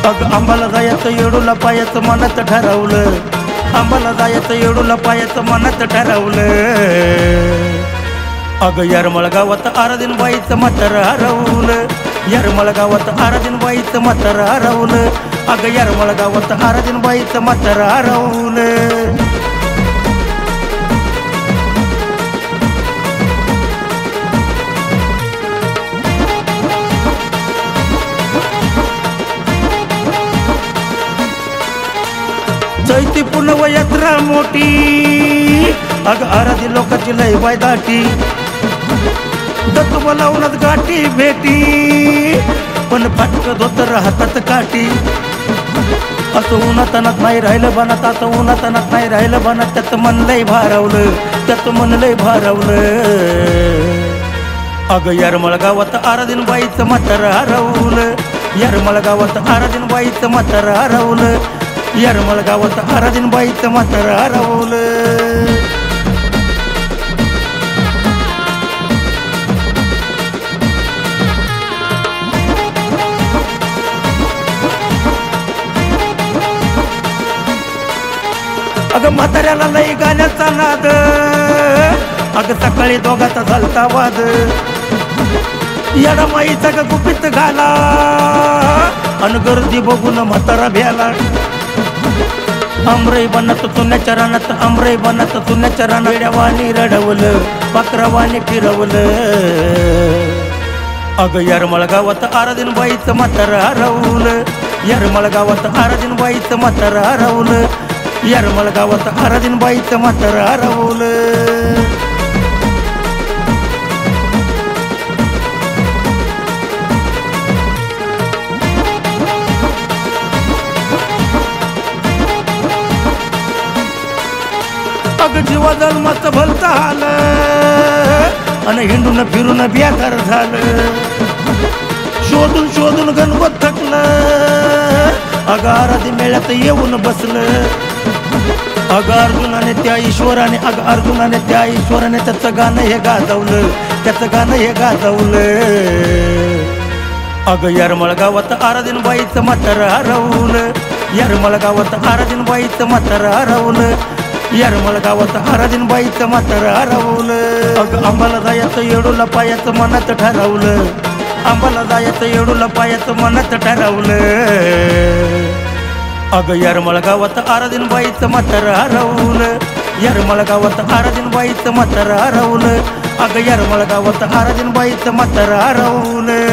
अग आंबाला जायचं येडूला पायाचं मनात ठरवलं, आंबाला जायचं येडूला पायाचं मनात ठरवलं. अग यरमळ गावात आराधीनबाईचं म्हातारं हरवलं, यरमळ गावात आराधीनबाईचं म्हातारं हरवलं. अग यरमळ गावात आराधीनबाईचं म्हातारं हरवलं. चैती पुनव यात्रा मोठी, अग आराधी लोकांची लय बाय दाटी. दत्त बोलावूनच गाठी भेटी, पण फाटकत होत राहतात काठी. असं उन्हातानात नाही राहिलं बनात, असं उन्हातानात नाही राहिलं बनात. त्यात मन लय भारवलं, त्यात मन लय भारवलं. अग यरमळ गावात आराधीनबाईचं म्हातारं हरवलं, यरमळ गावात आराधीनबाईचं म्हातारं हरवलं. यरमळ गावात आराधीनबाईचं म्हातारं हरवलं. अग म्हाताऱ्याला लई गाण्याचा नाद, अग सकाळी दोघाचा झालता वाद. येडामाईचा ग गुपित घाला, अन गर्दी बघून म्हातारा भ्याला. अमरई बनत तुन्याच्या रानात, अमरई बनत तुन्याच्या रानात. वेड्यावानी रडवलं, पाखरावानी फिरवलं. अग यरमळ गावात आराधीनबाईचं म्हातारं हरवलं, यरमळ गावात आराधीनबाईचं म्हातारं हरवलं. यरमळ गावात आराधीनबाईचं म्हातारं हरवलं. अग जीवा जन्माचं भलतं आलं, आणि हिंडून फिरून बेकार झालं. शोधून शोधून गणपत थकलं, अग आराधी मेळ्यात येऊन बसलं. अग अर्जुनाने त्या ईश्वराने, अग अर्जुनाने त्या ईश्वराने त्याचं गाणं हे गाजवलं, त्याचं गाणं हे गाजवलं. अग यरमळ गावात आराधीनबाईचं म्हातारं हरवलं, यरमळ गावात आराधीनबाईचं म्हातारं हरवलं. यरमळ गावात आराधीनबाईचं म्हातारं हरवलं. अग आंबाला जायचं येडूला पायाचं मनात ठरवलं, आंबाला जायचं येडूला पायाचं मनात ठरवलं. अग यरमळ गावात आराधीनबाईचं म्हातारं हरवलं, यरमळ गावात आराधीनबाईचं म्हातारं हरवलं. अग यरमळ गावात आराधीनबाईचं म्हातारं हरवलं.